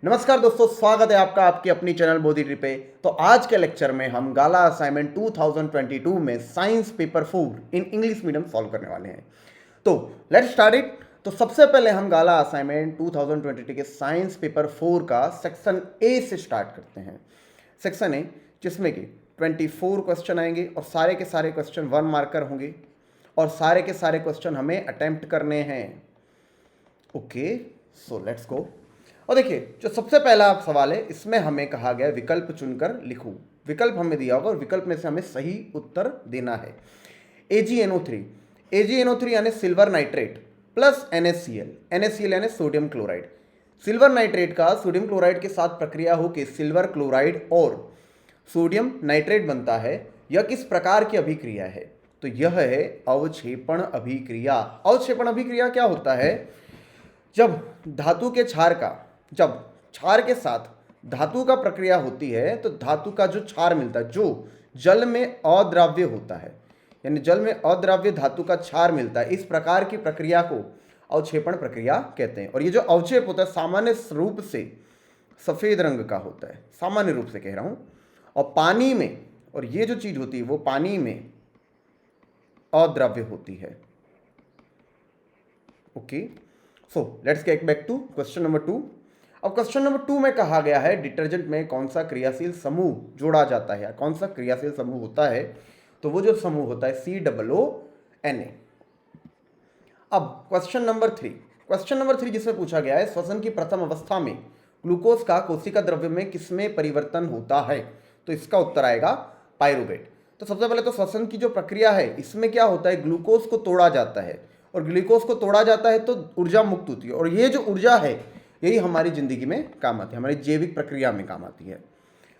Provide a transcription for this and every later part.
नमस्कार दोस्तों, स्वागत है आपका आपकी अपनी चैनल बोधिट्री पे। तो आज के लेक्चर में हम गाला असाइनमेंट 2022 में science paper 4 in English medium solve करने वाले हैं। तो लेट्स स्टार्ट इट। तो सबसे पहले हम गाला असाइनमेंट 2022 के साइंस पेपर 4 का सेक्शन ए से स्टार्ट करते हैं। सेक्शन ए जिसमें कि 24 क्वेश्चन आएंगे और सारे के सारे क्वेश्चन 1 मार्कर होंगे और सारे के सारे क्वेश्चन हमें अटेम्प्ट करने हैं। Okay, so let's go. और देखिए, जो सबसे पहला सवाल है इसमें हमें कहा गया विकल्प चुनकर लिखूं। विकल्प हमें दिया होगा और विकल्प में से हमें सही उत्तर देना है। AgNO3 यानी सिल्वर नाइट्रेट प्लस NaCl यानी सोडियम क्लोराइड। सिल्वर नाइट्रेट का सोडियम क्लोराइड के साथ प्रक्रिया होकर सिल्वर क्लोराइड और सोडियम नाइट्रेट बनता है। यह किस प्रकार की अभिक्रिया है? तो यह है अवक्षेपण अभिक्रिया। अवक्षेपण अभिक्रिया क्या होता है? जब धातु के जब क्षार के साथ धातु का प्रक्रिया होती है तो धातु का जो क्षार मिलता है, जो जल में अद्राव्य होता है, यानी जल में अद्राव्य धातु का क्षार मिलता है, इस प्रकार की प्रक्रिया को अवक्षेपण प्रक्रिया कहते हैं। और ये जो अवक्षेप होता है सामान्य रूप से सफेद रंग का होता है, सामान्य रूप से कह रहा हूं। और पानी में, और ये जो चीज होती है वो पानी में अद्राव्य होती है। Okay, so let's get back to question number 2। अब क्वेश्चन नंबर 2 में कहा गया है डिटर्जेंट में कौन सा क्रियाशील समूह जोड़ा जाता है या कौन सा क्रियाशील समूह होता है? तो वो जो समूह होता है COONA। अब क्वेश्चन नंबर 3 जिसमें पूछा गया है श्वसन की प्रथम अवस्था में ग्लूकोज का कोशिका द्रव्य में किसमें परिवर्तन होता है? तो इसका उत्तर आएगा पायरुवेट। तो सबसे पहले तो श्वसन की जो प्रक्रिया है इसमें क्या होता है, ग्लूकोज को तोड़ा जाता है और ग्लूकोज को तोड़ा जाता है तो ऊर्जा मुक्त होती है और ये जो ऊर्जा है यही हमारी जिंदगी में काम आती है, हमारी जैविक प्रक्रिया में काम आती है।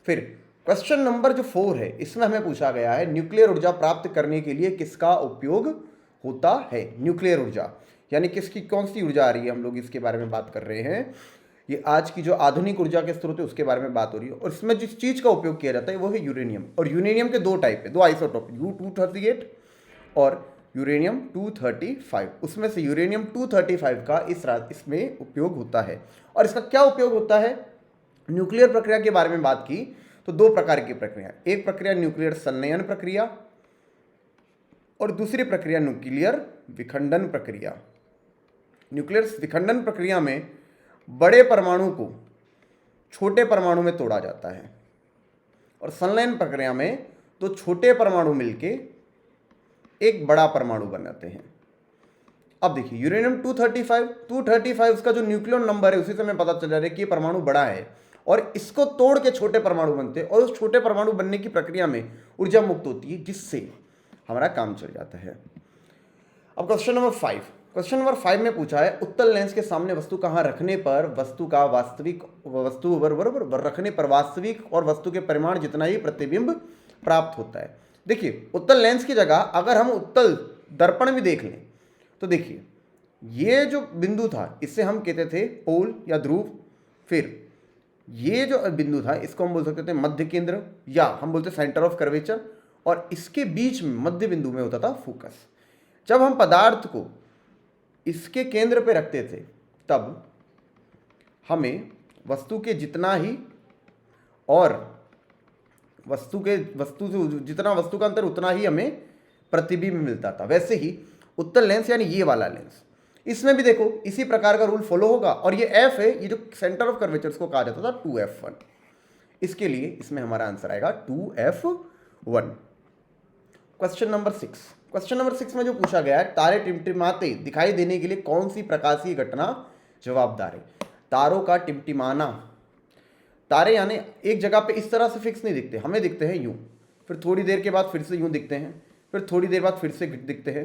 फिर क्वेश्चन नंबर जो 4 है इसमें हमें पूछा गया है न्यूक्लियर ऊर्जा प्राप्त करने के लिए किसका उपयोग होता है? न्यूक्लियर ऊर्जा यानी किसकी कौन सी ऊर्जा आ रही है, हम लोग इसके बारे में बात कर रहे हैं। ये आज की जो आधुनिक ऊर्जा के स्रोत है उसके बारे में बात हो रही है। और इसमें जिस चीज का उपयोग किया जाता है वो है यूरेनियम। और यूरेनियम के दो टाइप है, दो आइसोटोप, U-238 और यूरेनियम 235। उसमें से यूरेनियम 235 का इसमें उपयोग होता है। और इसका क्या उपयोग होता है? न्यूक्लियर प्रक्रिया के बारे में बात की तो दो प्रकार की प्रक्रिया, एक प्रक्रिया न्यूक्लियर संलयन प्रक्रिया और दूसरी प्रक्रिया न्यूक्लियर विखंडन प्रक्रिया। न्यूक्लियर विखंडन प्रक्रिया में बड़े परमाणु को छोटे परमाणु में तोड़ा जाता है और संलयन प्रक्रिया में तो छोटे परमाणु मिलके एक बड़ा परमाणु बनाते हैं। अब देखिए यूरेनियम 235 उसका जो न्यूक्लियर नंबर है उसी से हमें पता चल रहा है कि ये परमाणु बड़ा है और इसको तोड़ के छोटे परमाणु बनते हैं और उस छोटे परमाणु बनने की प्रक्रिया में ऊर्जा मुक्त होती है जिससे हमारा काम चल जाता है। अब क्वेश्चन नंबर 5 में पूछा है उत्तल लेंस के सामने वस्तु कहाँ रखने पर वास्तविक और वस्तु के परिमाण जितना ही प्रतिबिंब प्राप्त होता है। देखिए उत्तल लेंस की जगह अगर हम उत्तल दर्पण भी देख लें तो देखिए ये जो बिंदु था इसे हम कहते थे पोल या ध्रुव। फिर ये जो बिंदु था इसको हम बोल सकते थे मध्य केंद्र या हम बोलते सेंटर ऑफ कर्वेचर और इसके बीच में मध्य बिंदु में होता था फोकस। जब हम पदार्थ को इसके केंद्र पे रखते थे तब हमें वस्तु के जितना ही और वस्तु से जितना वस्तु का अंतर उतना ही हमें प्रतिबिंब मिलता था। वैसे ही उत्तल लेंस यानी ये वाला लेंस, इसमें भी देखो इसी प्रकार का रूल फॉलो होगा। और ये F है, ये जो सेंटर ऑफ कर्वेचर को कहा जाता था 2F1। इसके लिए इसमें हमारा आंसर आएगा 2F1। क्वेश्चन नंबर 6 में जो पूछा गया है तारे टिमटिमाते दिखाई देने के लिए कौन सी प्रकाशीय घटना जवाबदार है? तारों का टिमटिमाना। तारे यानी एक जगह पे इस तरह से फिक्स नहीं दिखते, हमें दिखते हैं यूं, फिर थोड़ी देर के बाद फिर से यूं दिखते हैं, फिर थोड़ी देर बाद फिर से दिखते हैं।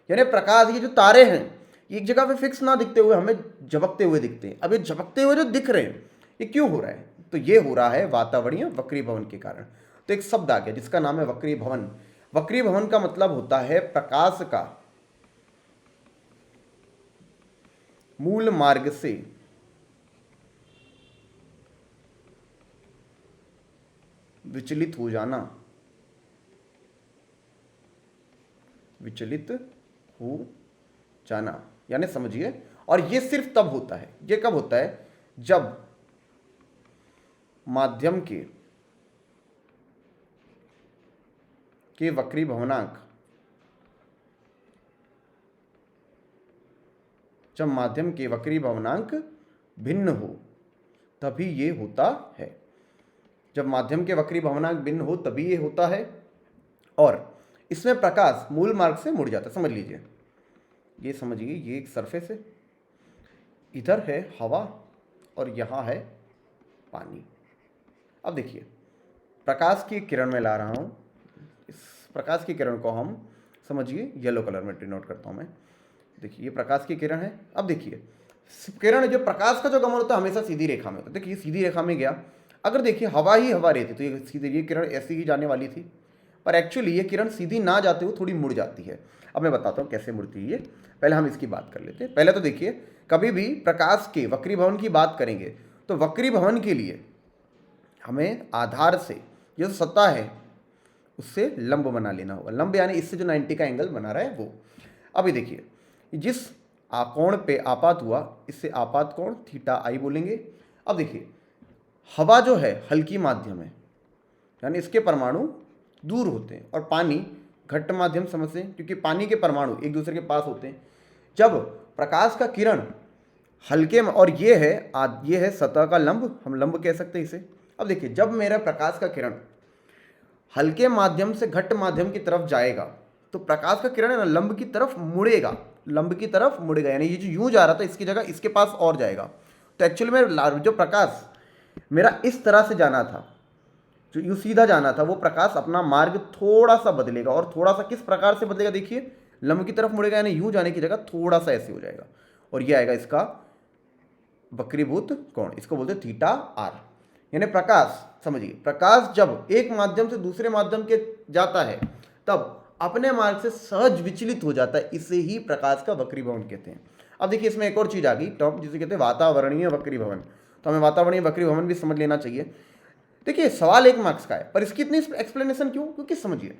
यानी प्रकाश, ये जो तारे हैं एक जगह पे फिक्स ना दिखते हुए हमें झपकते हुए दिखते हैं। अब ये झपकते हुए जो दिख रहे हैं ये क्यों हो रहा है? तो ये हो रहा है वातावरणीय वक्रीभवन के कारण। तो एक शब्द आ गया जिसका नाम है वक्रीभवन। वक्रीभवन का मतलब होता है प्रकाश का मूल मार्ग से विचलित हो जाना, यानी समझिए। और ये सिर्फ तब होता है, ये कब होता है? जब माध्यम के वक्रीभवनांक, जब माध्यम के वक्रीभवनांक भिन्न हो तभी ये होता है। जब माध्यम के वक्रीभवनांक भिन्न हो तभी ये होता है। और इसमें प्रकाश मूल मार्ग से मुड़ जाता है। समझ लीजिए, ये समझिए, ये एक सरफेस है, इधर है हवा और यहाँ है पानी। अब देखिए, प्रकाश की किरण में ला रहा हूँ, इस प्रकाश की किरण को हम समझिए येलो कलर में डिनोट करता हूँ मैं। देखिए ये प्रकाश की किरण है। अब देखिए किरण, जो प्रकाश का जो गमन होता है हमेशा सीधी रेखा में होता है। देखिए सीधी रेखा में गया, अगर देखिए हवा ही हवा रहती तो ये सीधे, ये किरण ऐसी ही जाने वाली थी, पर एक्चुअली ये किरण सीधी ना जाते हुए थोड़ी मुड़ जाती है। अब मैं बताता हूँ कैसे मुड़ती है ये, पहले हम इसकी बात कर लेते हैं। पहले तो देखिए, कभी भी प्रकाश के वक्रीभवन की बात करेंगे तो वक्रीभवन के लिए हमें आधार से जो सतह है उससे लंब बना लेना होगा। लंब यानी इससे जो 90 का एंगल बना रहा है वो। अभी देखिए, जिस कोण पे आपात हुआ इससे आपात कोण थीटा आई बोलेंगे। अब देखिए, हवा जो है हल्की माध्यम है, यानी इसके परमाणु दूर होते हैं, और पानी घट्ट माध्यम समझते हैं क्योंकि पानी के परमाणु एक दूसरे के पास होते हैं। जब प्रकाश का किरण हल्के में, और ये है सतह का लंब, हम लंब कह सकते हैं इसे। अब देखिए, जब मेरा प्रकाश का किरण हल्के माध्यम से घट्ट माध्यम की तरफ जाएगा तो प्रकाश का किरण है ना लंब की तरफ मुड़ेगा, लंब की तरफ मुड़ेगा, यानी ये जो यूं जा रहा था इसकी जगह इसके पास और जाएगा। तो एक्चुअली में जो प्रकाश मेरा इस तरह से जाना था, जो यूं सीधा जाना था, वो प्रकाश अपना मार्ग थोड़ा सा बदलेगा। और थोड़ा सा किस प्रकार से बदलेगा, देखिए लंब की तरफ मुड़ेगा, यानी यूं जाने की जगह थोड़ा सा ऐसे हो जाएगा, और ये आएगा इसका वक्रीभूत कोण, इसको बोलते हैं थीटा आर। यानी प्रकाश, समझिए, प्रकाश जब एक माध्यम से दूसरे माध्यम के जाता है तब अपने मार्ग से सहज विचलित हो जाता है, इसे ही प्रकाश का वक्रीभवन कहते हैं। अब देखिए, इसमें एक और चीज आ गई टॉप, जिसे कहते हैं वातावरणीय वक्रीभवन। तो हमें वातावरणीय वक्रीभवन भी समझ लेना चाहिए। देखिए सवाल 1 मार्क्स का है, पर इसकी इतनी एक्सप्लेनेशन क्यों, क्योंकि समझिए,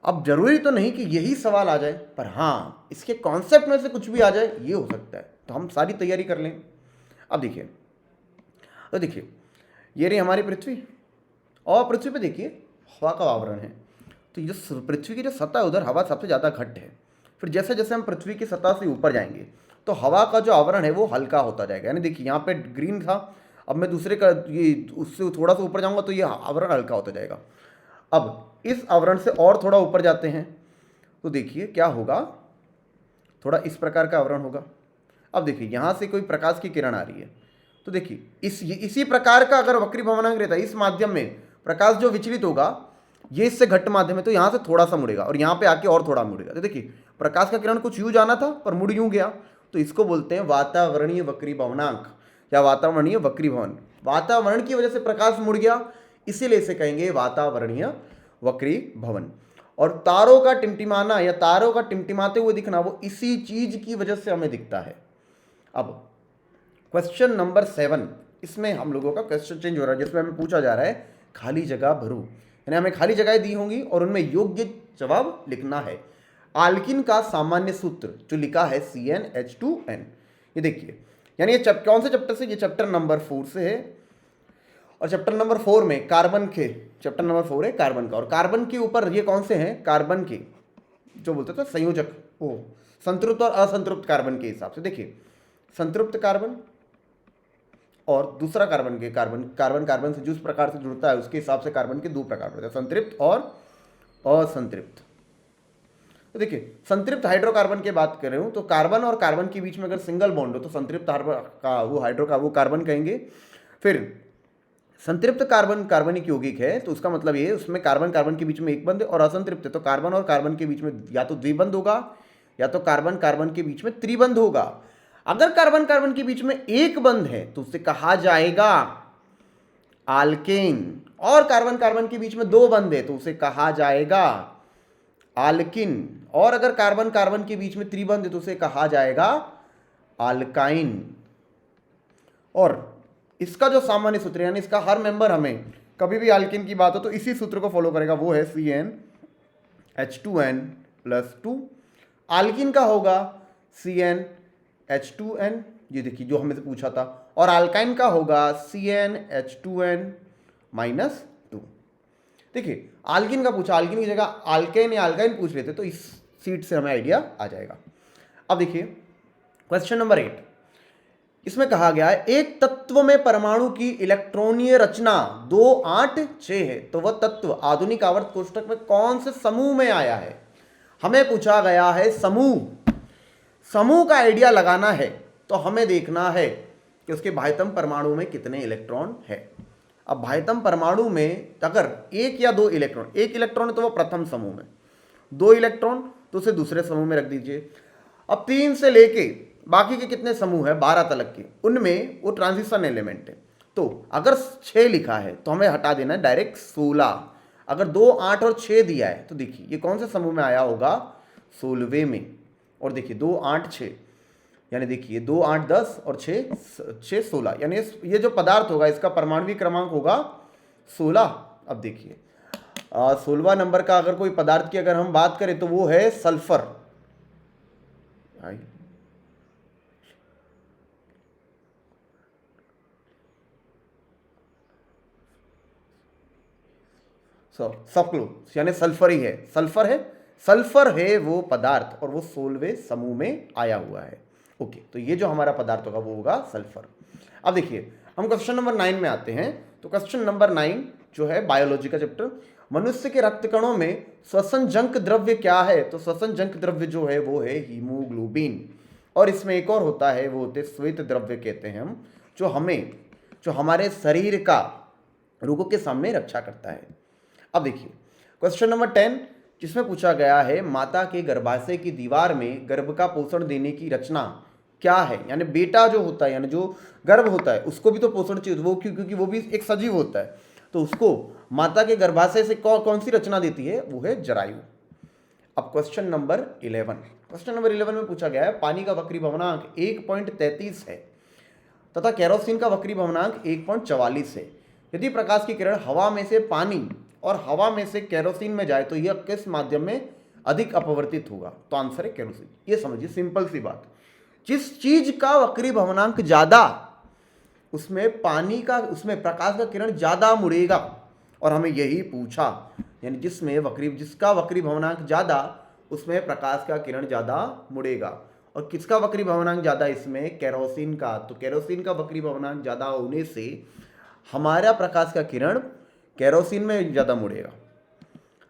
अब जरूरी तो नहीं कि यही सवाल आ जाए, पर हाँ इसके कॉन्सेप्ट में से कुछ भी आ जाए ये हो सकता है, तो हम सारी तैयारी कर लें। अब देखिए, तो देखिए ये रही हमारी पृथ्वी, और पृथ्वी पे देखिए हवा का आवरण है। तो ये जो पृथ्वी की जो सतह है उधर हवा सबसे ज़्यादा घट्ट है। फिर जैसे जैसे हम पृथ्वी की सतह से ऊपर जाएंगे तो हवा का जो आवरण है वो हल्का होता जाएगा। यानी देखिए यहाँ पे ग्रीन था, अब मैं दूसरे का ये उससे थोड़ा सा ऊपर जाऊँगा तो ये आवरण हल्का होता जाएगा। अब इस आवरण से और थोड़ा ऊपर जाते हैं तो देखिए क्या होगा, थोड़ा इस प्रकार का आवरण होगा। अब देखिए यहाँ से कोई प्रकाश की किरण आ रही है तो देखिए इसी प्रकार का अगर वक्रीभवनांक रहता है, इस माध्यम में प्रकाश जो विचलित होगा ये इससे घट्ट माध्यम है तो यहाँ से थोड़ा सा मुड़ेगा और यहाँ पे आके और थोड़ा मुड़ेगा। तो देखिए प्रकाश का किरण कुछ यूँ जाना था पर मुड़ यूँ गया, तो इसको बोलते हैं वातावरणीय वक्रीभवनांक या वातावरणीय वक्रीभवन। वातावरण की वजह से प्रकाश मुड़ गया, इसीलिए इसे कहेंगे वातावरणीय वक्रीभवन। और तारों का टिमटिमाना या तारों का टिमटिमाते हुए दिखना वो इसी चीज की वजह से हमें दिखता है। अब क्वेश्चन नंबर 7, इसमें हम लोगों का क्वेश्चन चेंज हो रहा है, जिसमें हमें पूछा जा रहा है खाली जगह भरो, यानी हमें खाली जगहें दी होंगी और उनमें योग्य जवाब लिखना है। आल्किन का सामान्य सूत्र जो लिखा है CnH2n, ये देखिए, यानी ये कौन से चैप्टर से, ये चैप्टर नंबर 4 से है। और चैप्टर नंबर 4 में कार्बन के, चैप्टर नंबर 4 है कार्बन का, और कार्बन के ऊपर ये कौन से हैं, कार्बन के जो बोलते थे संयोजक, वो संतृप्त और असंतृप्त कार्बन के हिसाब से। देखिए संतृप्त कार्बन और दूसरा कार्बन के कार्बन से जिस प्रकार से जुड़ता है उसके हिसाब से कार्बन के 2 प्रकार होते हैं, संतृप्त और असंतृप्त। तो देखिए संतृप्त हाइड्रोकार्बन की बात कर रहे हूँ तो कार्बन और कार्बन के बीच में अगर सिंगल बॉन्ड हो तो संतृप्त कार्बन कहेंगे। फिर संतृप्त कार्बन कार्बनिक यौगिक है तो उसका मतलब ये उसमें कार्बन कार्बन के बीच में एक बंध है, और असंतृप्त है तो कार्बन और कार्बन के बीच में या तो द्विबंध होगा या तो कार्बन कार्बन के बीच में त्रिबंध होगा। अगर कार्बन कार्बन के बीच में एक बंध है तो उसे कहा जाएगा आल्केन, और कार्बन कार्बन के बीच में 2 बंध है तो उसे कहा जाएगा आल्किन, और अगर कार्बन कार्बन के बीच में त्रिबंध है तो उसे कहा जाएगा आल्काइन। और इसका जो सामान्य सूत्र है, यानी इसका हर मेंबर हमें कभी भी आल्किन की बात हो तो इसी सूत्र को फॉलो करेगा, वो है CnH2n+2। आल्किन का होगा CnH2n, ये देखिए जो हमें से पूछा था, और अल्काइन का होगा CnH2n-2। देखिए आल्किन का पूछा, आल्किन की जगह आल्केन या अल्काइन पूछ लेते तो इस सीट से हमें आइडिया आ जाएगा। अब देखिए क्वेश्चन नंबर 8, इसमें कहा गया है एक तत्व में परमाणु की इलेक्ट्रॉनीय रचना 2, 8, 6 है, तो वह तत्व आधुनिक आवर्त कोष्ठक में कौन से समूह में आया है। हमें पूछा गया है समूह, समूह का आइडिया लगाना है तो हमें देखना है कि उसके बाह्यतम परमाणु में कितने इलेक्ट्रॉन है। अब बाह्यतम परमाणु में अगर 1 या 2 इलेक्ट्रॉन, 1 इलेक्ट्रॉन है तो वह प्रथम समूह में, 2 इलेक्ट्रॉन तो उसे दूसरे समूह में रख दीजिए। अब 3 से लेके बाकी के कितने समूह है 12 तक के, उनमें वो ट्रांजिशन एलिमेंट है। तो अगर 6 लिखा है तो हमें हटा देना है डायरेक्ट 16। अगर 2, 8 और 6 दिया है तो देखिए ये कौन से समूह में आया होगा, 16वें में। और देखिए 2, 8, 6 यानी देखिए 2, 8, 10 और 6, 16 यानी ये जो पदार्थ होगा इसका परमाणु क्रमांक होगा 16। अब देखिए 16वां नंबर का अगर कोई पदार्थ की अगर हम बात करें तो वो है सल्फर। सल्फर यानी सल्फर ही है, सल्फर है वो पदार्थ और वो 16वें समूह में आया हुआ है। ओके, तो ये जो हमारा पदार्थ होगा वो होगा सल्फर। अब देखिए हम क्वेश्चन नंबर 9 में आते हैं। तो क्वेश्चन नंबर 9 जो है बायोलॉजी का चैप्टर, मनुष्य के रक्त कणों में श्वसनजनक द्रव्य क्या है। तो श्वसनजनक द्रव्य जो है वो है हीमोग्लोबिन, और इसमें एक और होता है वो होते श्वेत द्रव्य कहते हैं हम, जो हमारे शरीर का रोगों के सामने रक्षा करता है। अब देखिए क्वेश्चन नंबर 10 जिसमें पूछा गया है माता के गर्भाशय की दीवार में गर्भ का पोषण देने की रचना क्या है। यानी बेटा जो होता है, यानी जो गर्भ होता है उसको भी तो पोषण चाहिए, वो क्योंकि वो भी एक सजीव होता है, तो उसको माता के गर्भाशय से कौन सी रचना देती है, वो है जरायु। अब क्वेश्चन नंबर 11 में पूछा गया है पानी का वक्री भवनांक 1.33 है तथा केरोसिन का वक्री भवनांक 1.44 है। यदि प्रकाश की किरण हवा में से पानी और हवा में से केरोसिन में जाए तो यह किस माध्यम में अधिक अपवर्तित होगा। तो आंसर है केरोसिन। ये समझिए सिंपल सी बात, जिस चीज का वक्री भवनांक ज्यादा उसमें प्रकाश का किरण ज्यादा मुड़ेगा, और हमें यही पूछा, यानी जिसका वक्री भवनांक ज्यादा उसमें प्रकाश का किरण ज्यादा मुड़ेगा। और किसका वक्री भवनांक ज्यादा, इसमें केरोसिन का। तो केरोसिन का वक्री भवनांक ज्यादा होने से हमारा प्रकाश का किरण केरोसिन में ज्यादा मुड़ेगा।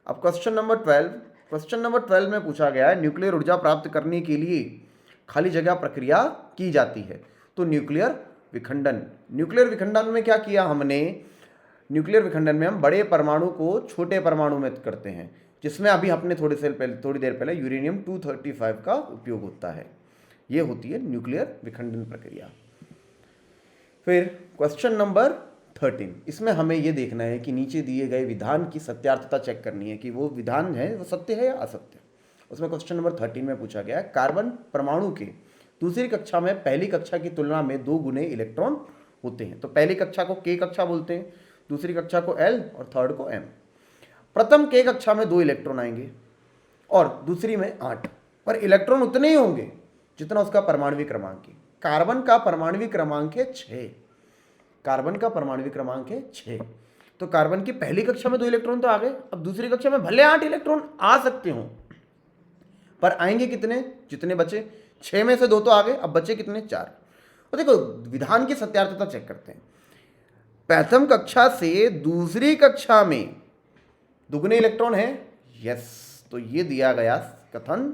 अब क्वेश्चन नंबर 12 में पूछा गया है न्यूक्लियर ऊर्जा प्राप्त करने के लिए खाली जगह प्रक्रिया की जाती है। तो न्यूक्लियर विखंडन में क्या किया हमने, न्यूक्लियर विखंडन में हम बड़े परमाणु को छोटे परमाणु में करते हैं, जिसमें अभी हमने थोड़ी देर पहले यूरेनियम 235 का उपयोग होता है। ये होती है न्यूक्लियर विखंडन प्रक्रिया। फिर क्वेश्चन नंबर 13, इसमें हमें यह देखना है कि नीचे दिए गए विधान की सत्यार्थता चेक करनी है कि वो विधान है वो सत्य है या असत्य। उसमें क्वेश्चन नंबर 13 में पूछा गया है कार्बन परमाणु के दूसरी कक्षा में पहली कक्षा की तुलना में 2 गुने इलेक्ट्रॉन होते हैं। तो पहली कक्षा को K कक्षा बोलते हैं, दूसरी कक्षा को L और थर्ड को M। प्रथम K कक्षा में 2 इलेक्ट्रॉन आएंगे और दूसरी में 8, पर इलेक्ट्रॉन उतने ही होंगे जितना उसका परमाणविक क्रमांक है। कार्बन का परमाणविक क्रमांक है 6। तो कार्बन की पहली कक्षा में 2 इलेक्ट्रॉन तो आ गए, अब दूसरी कक्षा में भले 8 इलेक्ट्रॉन आ सकते हो, पर आएंगे कितने, जितने बचे। 6 में से 2 तो आ गए, अब बचे कितने, 4। और देखो विधान की सत्यार्थता चेक करते हैं। प्रथम कक्षा से दूसरी कक्षा में दुगने इलेक्ट्रॉन है, यस, तो ये दिया गया कथन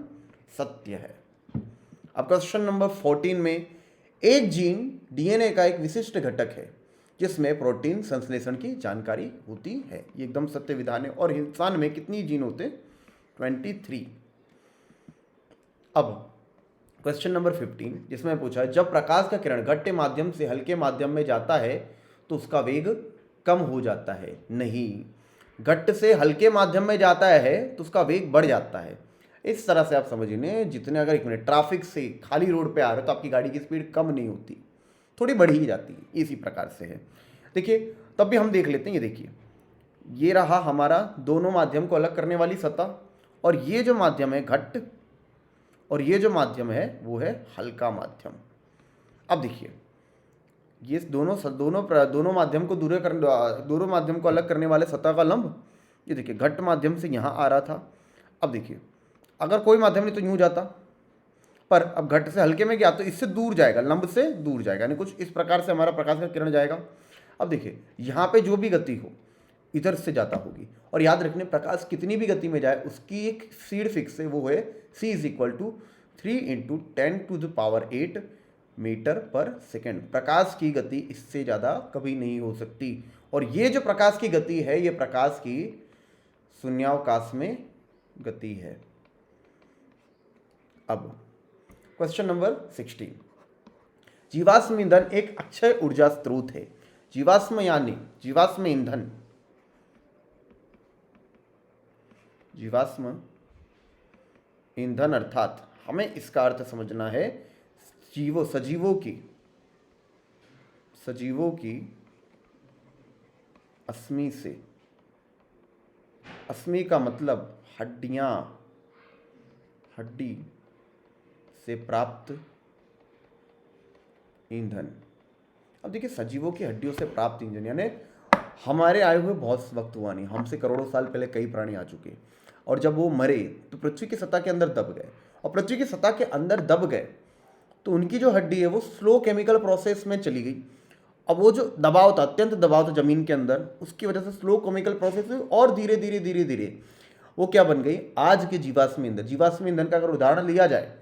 सत्य है। अब क्वेश्चन नंबर 14 में एक जीन डीएनए का एक विशिष्ट घटक है जिसमें प्रोटीन संश्लेषण की जानकारी होती है। ये एकदम सत्य विधान है। और इंसान में कितनी जीन होते, 23। अब क्वेश्चन नंबर 15 जिसमें पूछा है जब प्रकाश का किरण घट्ट माध्यम से हल्के माध्यम में जाता है तो उसका वेग कम हो जाता है। नहीं, घट्ट से हल्के माध्यम में जाता है तो उसका वेग बढ़ जाता है। इस तरह से आप समझिए, जितने अगर 1 मिनट ट्रैफिक से खाली रोड पे आ रहे हो तो आपकी गाड़ी की स्पीड कम नहीं होती, थोड़ी बढ़ी ही जाती है। इसी प्रकार से है। देखिए तब भी हम देख लेते हैं। ये देखिए, ये रहा हमारा दोनों माध्यम को अलग करने वाली सतह, और ये जो माध्यम है घट्ट और ये जो माध्यम है वो है हल्का माध्यम। अब देखिए ये दोनों माध्यम को दोनों माध्यम को अलग करने वाले सतह का लंब, ये देखिए घट्ट माध्यम से यहाँ आ रहा था। अब देखिए अगर कोई माध्यम नहीं तो यूँ जाता, पर अब घट्ट से हल्के में गया तो इससे दूर जाएगा, लंब से दूर जाएगा, यानी कुछ इस प्रकार से हमारा प्रकाश का किरण जाएगा। अब देखिए यहाँ पे जो भी गति हो इधर से जाता होगी, और याद रखने प्रकाश कितनी भी गति में जाए उसकी एक स्पीड फिक्स है, वो है c is equal to 3 × 10⁸ metre per second. प्रकाश की गति इससे ज़्यादा कभी नहीं हो सकती, और ये जो प्रकाश की गति है ये प्रकाश की शून्यावकाश में गति है। अब क्वेश्चन नंबर 16, जीवाश्म ईंधन एक अक्षय ऊर्जा स्रोत है। जीवाश्म यानी जीवाश्म ईंधन, जीवाश्म ईंधन अर्थात हमें इसका अर्थ समझना है सजीवों की अस्मि से। अस्मि का मतलब हड्डी से प्राप्त ईंधन। अब देखिए सजीवों की हड्डियों से प्राप्त ईंधन यानी हमारे आए हुए बहुत वक्त हुआ नहीं, हमसे करोड़ों साल पहले कई प्राणी आ चुके, और जब वो मरे तो पृथ्वी की सतह के अंदर दब गए, और पृथ्वी की सतह के अंदर दब गए तो उनकी जो हड्डी है वो स्लो केमिकल प्रोसेस में चली गई। अब वो जो दबाव था, अत्यंत दबाव था जमीन के अंदर, उसकी वजह से स्लो केमिकल प्रोसेस हुई और धीरे धीरे वो क्या बन गई, आज के जीवाश्म ईंधन। जीवाश्म ईंधन का अगर उदाहरण लिया जाए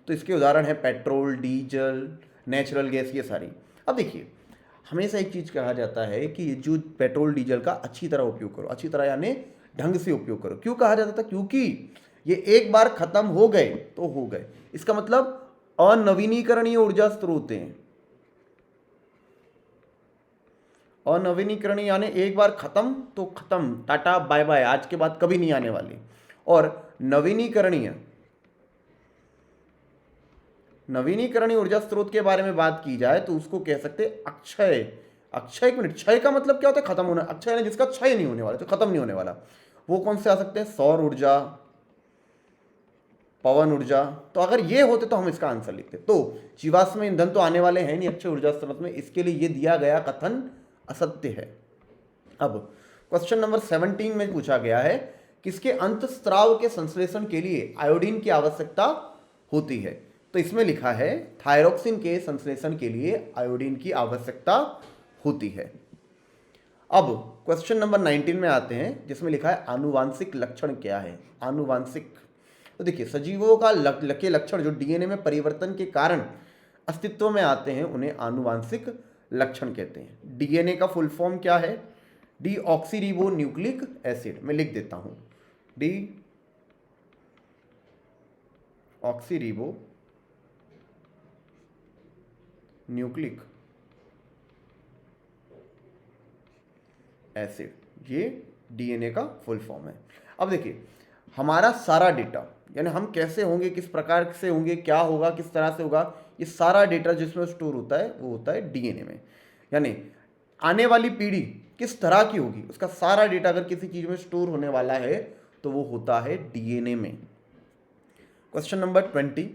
तो इसके उदाहरण है पेट्रोल, डीजल, नेचुरल गैस, ये सारी। अब देखिए हमेशा एक चीज़ कहा जाता है कि जो पेट्रोल डीजल का अच्छी तरह उपयोग करो, अच्छी तरह यानी ढंग से उपयोग करो। क्यों कहा जाता था? क्योंकि ये एक बार खत्म हो गए तो हो गए, इसका मतलब अनवीनीकरणीय ऊर्जा स्रोत हैं। अनवीनीकरणीय यानी एक बार खत्म तो खत्म, टाटा बाय बाय, आज के बाद कभी नहीं आने वाली। और नवीनीकरणीय ऊर्जा स्रोत के बारे में बात की जाए तो उसको कह सकते अक्षय। अक्षय, एक मिनट, क्षय का मतलब क्या होता है? खत्म होना। अक्षय यानी जिसका क्षय नहीं होने वाला, जो खत्म नहीं होने वाला। वो कौन से आ सकते हैं? सौर ऊर्जा, पवन ऊर्जा। तो अगर ये होते तो हम इसका आंसर लिखते। तो जीवाश्म ईंधन तो आने वाले हैं नहीं अक्षय ऊर्जा स्रोत में, इसके लिए ये दिया गया कथन असत्य है। अब क्वेश्चन नंबर 17 में पूछा गया है किसके अंतःस्राव के संश्लेषण के लिए आयोडीन की आवश्यकता होती है? तो इसमें लिखा है थायरोक्सिन के संश्लेषण के लिए आयोडीन की आवश्यकता होती है। अब क्वेश्चन नंबर 19 में आते हैं जिसमें लिखा है आनुवांशिक लक्षण क्या है? आनुवांशिक, तो देखिए सजीवों का के लक्षण जो डीएनए में परिवर्तन के कारण अस्तित्व में आते हैं उन्हें आनुवांशिक लक्षण कहते हैं। डीएनए का फुल फॉर्म क्या है? डीऑक्सीरिबो न्यूक्लिक एसिड। मैं लिख देता हूं, डीऑक्सीरिबो न्यूक्लिक एसिड, ये डीएनए का फुल फॉर्म है। अब देखिए हमारा सारा डेटा, यानी हम कैसे होंगे, किस प्रकार से होंगे, क्या होगा, किस तरह से होगा, ये सारा डेटा जिसमें स्टोर होता है वो होता है डीएनए में। यानी आने वाली पीढ़ी किस तरह की होगी उसका सारा डेटा अगर किसी चीज में स्टोर होने वाला है तो वो होता है डीएनए में। क्वेश्चन नंबर 20,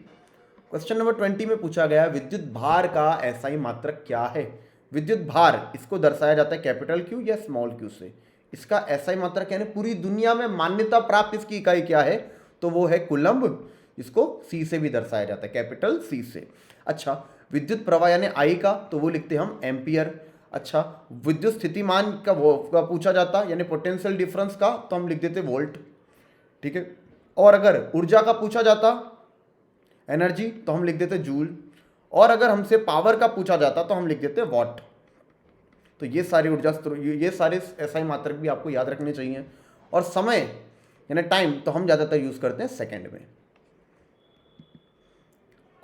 क्वेश्चन नंबर 20 में पूछा गया विद्युत भार का एसआई मात्रक क्या है? विद्युत भार, इसको दर्शाया जाता है कैपिटल क्यू या स्मॉल क्यू से। इसका एसआई मात्रक यानी पूरी दुनिया में मान्यता प्राप्त इसकी इकाई क्या है? तो वो है कुलम्ब। इसको सी से भी दर्शाया जाता है, कैपिटल सी से। अच्छा, विद्युत प्रवाह यानी आई का, तो वो लिखते हैं हम एम्पियर। अच्छा, विद्युत स्थितिमान का पूछा जाता यानी पोटेंशियल डिफरेंस का, तो हम लिख देते वोल्ट। ठीक है। और अगर ऊर्जा का पूछा जाता, एनर्जी, तो हम लिख देते जूल। और अगर हमसे पावर का पूछा जाता तो हम लिख देते वॉट। तो ये सारी ऊर्जा स्रोत, ये सारे एसआई मात्रक भी आपको याद रखने चाहिए। और समय यानी टाइम, तो हम ज़्यादातर यूज करते हैं सेकंड में।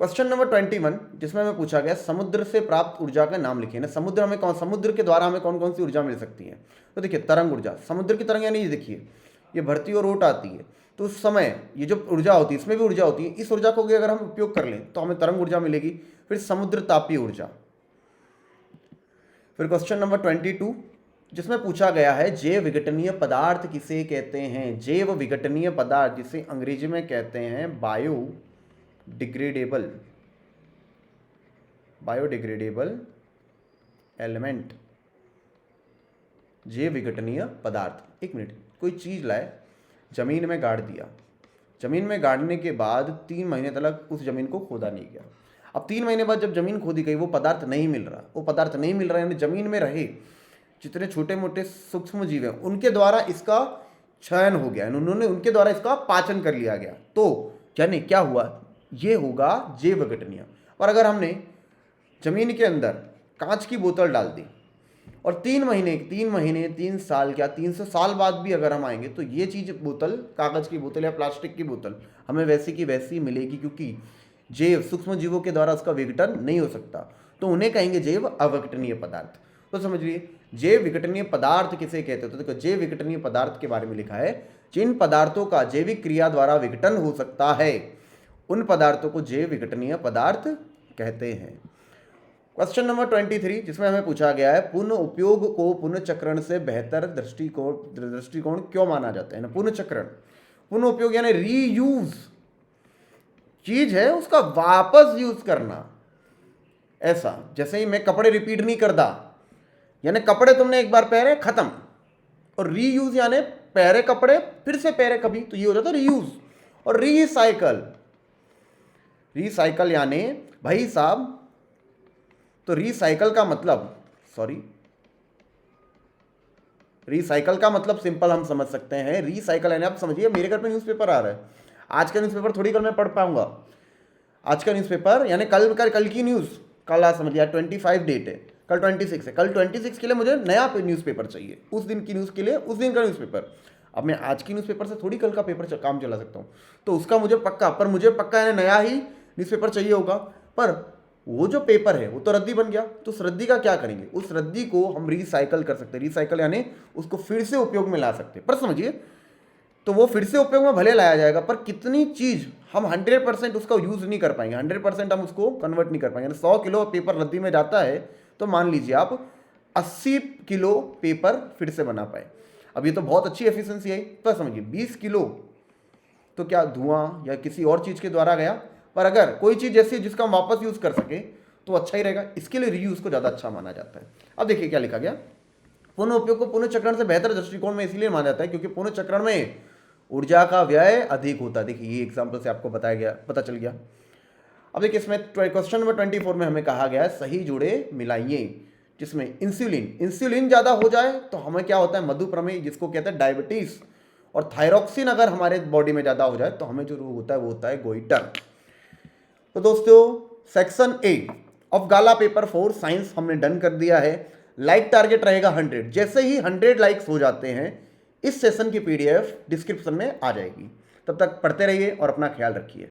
क्वेश्चन नंबर 21 जिसमें हमें पूछा गया समुद्र से प्राप्त ऊर्जा का नाम लिखिए ना। समुद्र के द्वारा हमें कौन कौन सी ऊर्जा मिल सकती है? तो देखिए तरंग ऊर्जा, समुद्र की तरंग यानी ये देखिए ये भरती और ओट आती है, तो उस समय ये जो ऊर्जा होती है इसमें भी ऊर्जा होती है। इस ऊर्जा को अगर हम उपयोग कर लें तो हमें तरंग ऊर्जा मिलेगी। फिर समुद्र तापीय ऊर्जा। फिर क्वेश्चन नंबर 22 जिसमें पूछा गया है जैव विघटनीय पदार्थ किसे कहते हैं? जैव विघटनीय पदार्थ जिसे अंग्रेजी में कहते हैं बायोडिग्रेडेबल एलिमेंट, जैव विघटनीय पदार्थ। एक मिनट, कोई चीज़ लाए, जमीन में गाड़ दिया, जमीन में गाड़ने के बाद 3 महीने तक उस जमीन को खोदा नहीं गया। अब 3 महीने बाद जब जमीन खोदी गई, वो पदार्थ नहीं मिल रहा, वो पदार्थ नहीं मिल रहा, यानी जमीन में रहे जितने छोटे मोटे सूक्ष्म जीव हैं उनके द्वारा इसका क्षयन हो गया, उन्होंने उनके द्वारा इसका पाचन कर लिया गया। तो यानी क्या हुआ, ये होगा जैव विघटनीय। और अगर हमने जमीन के अंदर कांच की बोतल डाल दी और 3 महीने 3 साल, क्या 300 साल बाद भी अगर हम आएंगे तो ये चीज़ बोतल, कागज़ की बोतल या प्लास्टिक की बोतल हमें वैसी की वैसी मिलेगी, क्योंकि जैव सूक्ष्म जीवों के द्वारा उसका विघटन नहीं हो सकता, तो उन्हें कहेंगे जैव अविघटनीय पदार्थ। तो समझिए जैव विघटनीय पदार्थ किसे कहते हैं, तो देखो जैव विघटनीय पदार्थ के बारे में लिखा है, जिन पदार्थों का जैविक क्रिया द्वारा विघटन हो सकता है उन पदार्थों को जैव विघटनीय पदार्थ कहते हैं। क्वेश्चन नंबर 23, जिसमें हमें पूछा गया है पुनः उपयोग को पुनःचक्रण से बेहतर दृष्टिकोण क्यों माना जाता है। पुनःचक्रण, पुनः उपयोग यानी रीयूज, चीज है उसका वापस यूज करना। ऐसा जैसे ही मैं कपड़े रिपीट नहीं करता, यानी कपड़े तुमने एक बार पहने खत्म, और रीयूज यानी पहरे कपड़े फिर से पहरे कभी, तो ये हो जाता है रीयूज। और रीसाइकल, रीसाइकल यानी भाई साहब, तो रीसाइकल का मतलब, रीसाइकल का मतलब सिंपल हम समझ सकते हैं। रीसाइकल यानी आप समझिए, मेरे घर पे न्यूज़पेपर आ रहा है, आज का न्यूज़पेपर थोड़ी कल मैं पढ़ पाऊंगा, आज का न्यूज़पेपर यानी कल की न्यूज़, कल आज समझिए 25 डेट है, कल 26 है, कल 26 के लिए मुझे नया न्यूज़पेपर चाहिए, उस दिन की न्यूज़ के लिए उस दिन का न्यूज़पेपर। अब मैं आज की न्यूज़पेपर से थोड़ी कल का पेपर काम चला सकता हूँ, तो उसका मुझे पक्का यानी नया ही न्यूज़पेपर चाहिए होगा। पर वो जो पेपर है वो तो रद्दी बन गया, तो उस रद्दी का क्या करेंगे, उस रद्दी को हम रिसाइकल कर सकते हैं। रिसाइकल यानी उसको फिर से उपयोग में ला सकते हैं। पर समझिए, तो वो फिर से उपयोग में भले लाया जाएगा, पर कितनी चीज़ हम 100% उसका यूज़ नहीं कर पाएंगे, 100% हम उसको कन्वर्ट नहीं कर पाएंगे। 100 किलो पेपर रद्दी में जाता है, तो मान लीजिए आप 80 किलो पेपर फिर से बना पाए। अब ये तो बहुत अच्छी एफिशिएंसी है, तो समझिए 20 किलो तो क्या धुआं या किसी और चीज़ के द्वारा गया, पर अगर कोई चीज़ ऐसी जिसका हम वापस यूज़ कर सके तो अच्छा ही रहेगा, इसके लिए रीयूज़ को ज़्यादा अच्छा माना जाता है। अब देखिए क्या लिखा गया, पुनः उपयोग को पुनःचक्रण से बेहतर दृष्टिकोण में इसलिए माना जाता है क्योंकि पुनःचक्रण में ऊर्जा का व्यय अधिक होता है। देखिए ये एग्जाम्पल से आपको पता चल गया। अब देखिए इसमें क्वेश्चन नंबर 24 में हमें कहा गया है सही जोड़े मिलाइए, जिसमें इंसुलिन ज़्यादा हो जाए तो हमें क्या होता है, मधुप्रमेह जिसको कहते हैं डायबिटीज़, और थायरॉक्सिन अगर हमारे बॉडी में ज़्यादा हो जाए तो हमें जो रोग होता है वो होता है गोइटर। तो दोस्तों section A of gala paper 4 science हमने डन कर दिया है। लाइक टारगेट रहेगा 100, जैसे ही 100 लाइक्स हो जाते हैं इस सेशन की PDF डिस्क्रिप्शन में आ जाएगी। तब तक पढ़ते रहिए और अपना ख्याल रखिए।